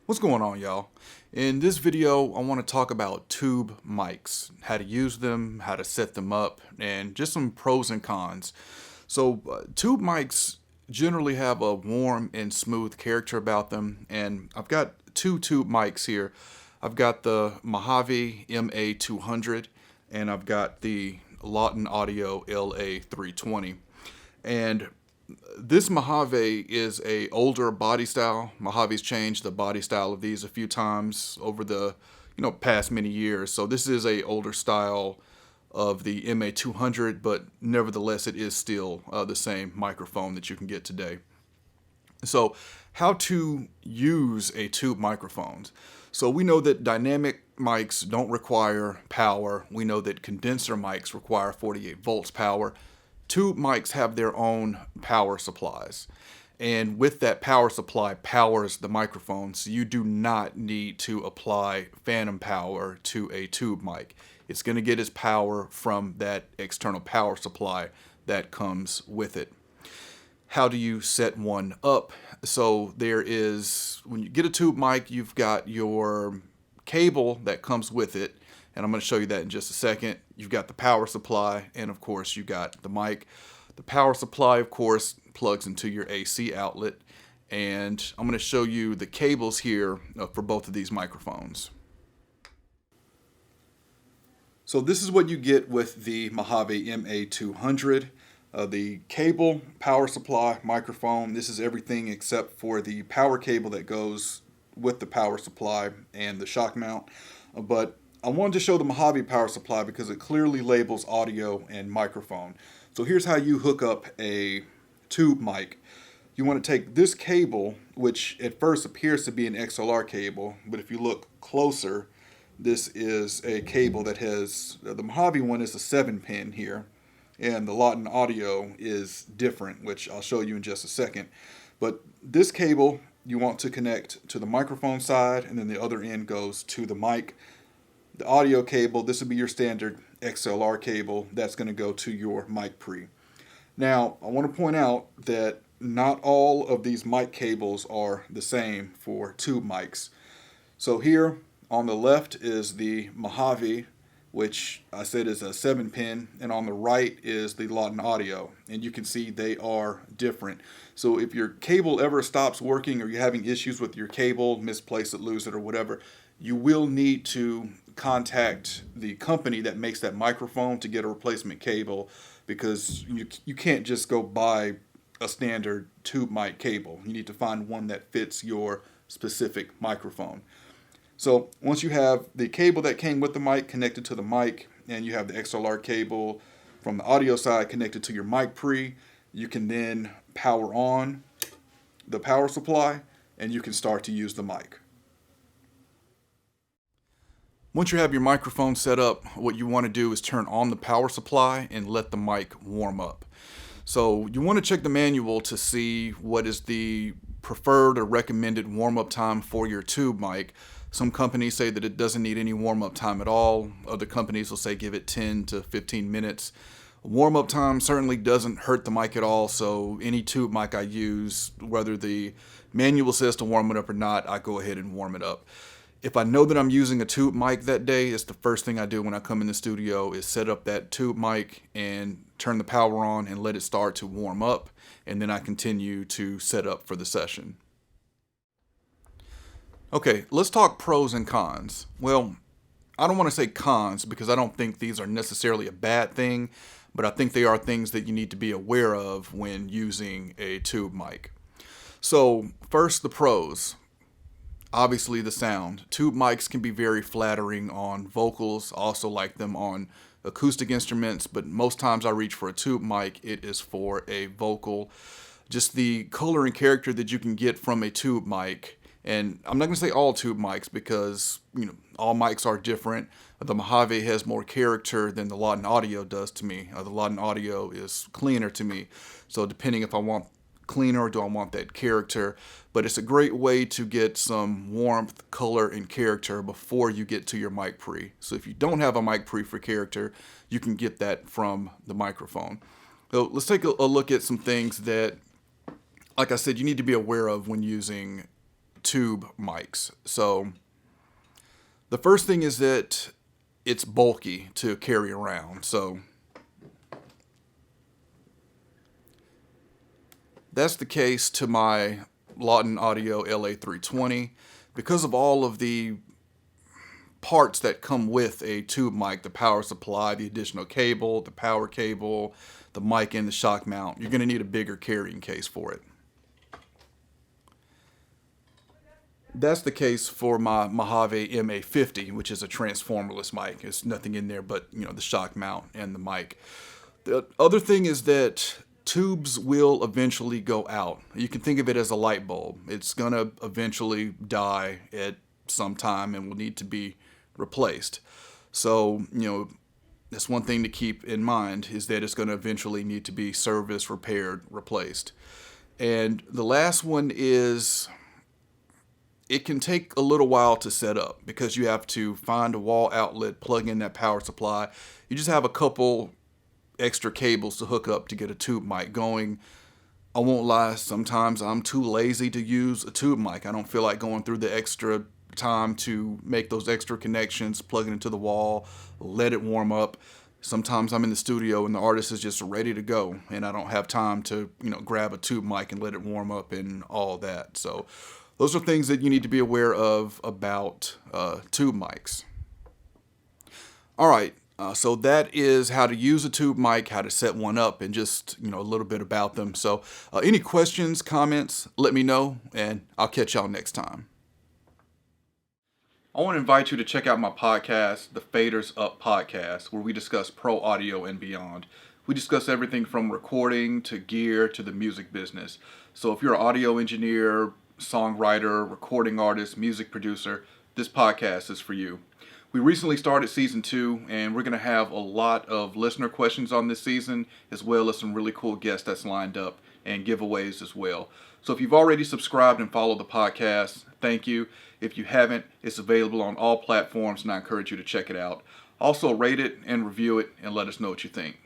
What's going on, y'all? In this video, I want to talk about tube mics, how to use them, how to set them up, and just some pros and cons. Tube mics generally have a warm and smooth character about them, and I've got two tube mics here. I've got the Mojave MA200, and I've got the Lauten Audio LA320. And this Mojave is a older body style. Mojave's changed the body style of these a few times over the past many years. So this is a older style of the MA200, but nevertheless it is still the same microphone that you can get today. So how to use a tube microphone. So we know that dynamic mics don't require power. We know that condenser mics require 48 volts power. Tube mics have their own power supplies. And with that power supply powers the microphone, so you do not need to apply phantom power to a tube mic. It's going to get its power from that external power supply that comes with it. How do you set one up? So when you get a tube mic, you've got your cable that comes with it, and I'm going to show you that in just a second. You've got the power supply, and of course you got the mic. The power supply, of course, plugs into your AC outlet, and I'm going to show you the cables here for both of these microphones. So this is what you get with the Mojave MA200. The cable, power supply, microphone. This is everything except for the power cable that goes with the power supply and the shock mount. But I wanted to show the Mojave power supply because it clearly labels audio and microphone. So here's how you hook up a tube mic. You want to take this cable, which at first appears to be an XLR cable, but if you look closer, this is a cable that has, the Mojave one is a 7-pin here, and the Lauten Audio is different, which I'll show you in just a second. But this cable you want to connect to the microphone side, and then the other end goes to the mic. The audio cable, this would be your standard XLR cable, that's going to go to your mic pre. Now, I want to point out that not all of these mic cables are the same for tube mics. So here on the left is the Mojave, which I said is a 7-pin, and on the right is the Lauten Audio, and you can see they are different. So if your cable ever stops working or you're having issues with your cable, misplace it, lose it, or whatever, you will need to contact the company that makes that microphone to get a replacement cable, because you can't just go buy a standard tube mic cable. You need to find one that fits your specific microphone. So once you have the cable that came with the mic connected to the mic, and you have the XLR cable from the audio side connected to your mic pre, you can then power on the power supply and you can start to use the mic. Once you have your microphone set up, what you want to do is turn on the power supply and let the mic warm up. So you want to check the manual to see what is the preferred or recommended warm-up time for your tube mic. Some companies say that it doesn't need any warm-up time at all. Other companies will say give it 10 to 15 minutes. Warm-up time certainly doesn't hurt the mic at all, so any tube mic I use, whether the manual says to warm it up or not, I go ahead and warm it up. If I know that I'm using a tube mic that day, it's the first thing I do when I come in the studio is set up that tube mic and turn the power on and let it start to warm up, and then I continue to set up for the session. Okay, let's talk pros and cons. Well, I don't want to say cons because I don't think these are necessarily a bad thing, but I think they are things that you need to be aware of when using a tube mic. So first, the pros. Obviously the sound. Tube mics can be very flattering on vocals, also like them on acoustic instruments, but most times I reach for a tube mic, it is for a vocal. Just the color and character that you can get from a tube mic, and I'm not going to say all tube mics because, all mics are different. The Mojave has more character than the Lauten Audio does to me. The Lauten Audio is cleaner to me. So depending if I want cleaner or do I want that character, but it's a great way to get some warmth, color, and character before you get to your mic pre. So if you don't have a mic pre for character, you can get that from the microphone. So let's take a look at some things that, like I said, you need to be aware of when using tube mics. So the first thing is that it's bulky to carry around. So that's the case to my Lauten Audio LA320. Because of all of the parts that come with a tube mic, the power supply, the additional cable, the power cable, the mic and the shock mount, you're going to need a bigger carrying case for it. That's the case for my Mojave MA50, which is a transformerless mic. There's nothing in there but, the shock mount and the mic. The other thing is that tubes will eventually go out. You can think of it as a light bulb. It's going to eventually die at some time and will need to be replaced. So, that's one thing to keep in mind, is that it's going to eventually need to be serviced, repaired, replaced. And the last one is, it can take a little while to set up because you have to find a wall outlet, plug in that power supply. You just have a couple extra cables to hook up to get a tube mic going. I won't lie, sometimes I'm too lazy to use a tube mic. I don't feel like going through the extra time to make those extra connections, plug it into the wall, let it warm up. Sometimes I'm in the studio and the artist is just ready to go and I don't have time to, grab a tube mic and let it warm up and all that. So those are things that you need to be aware of about tube mics. All right. So that is how to use a tube mic, how to set one up, and just, a little bit about them. So any questions, comments, let me know, and I'll catch y'all next time. I want to invite you to check out my podcast, the Faders Up Podcast, where we discuss pro audio and beyond. We discuss everything from recording to gear to the music business. So if you're an audio engineer, songwriter, recording artist, music producer, this podcast is for you. We recently started season 2, and we're going to have a lot of listener questions on this season, as well as some really cool guests that's lined up and giveaways as well. So if you've already subscribed and followed the podcast, thank you. If you haven't, it's available on all platforms, and I encourage you to check it out. Also, rate it and review it and let us know what you think.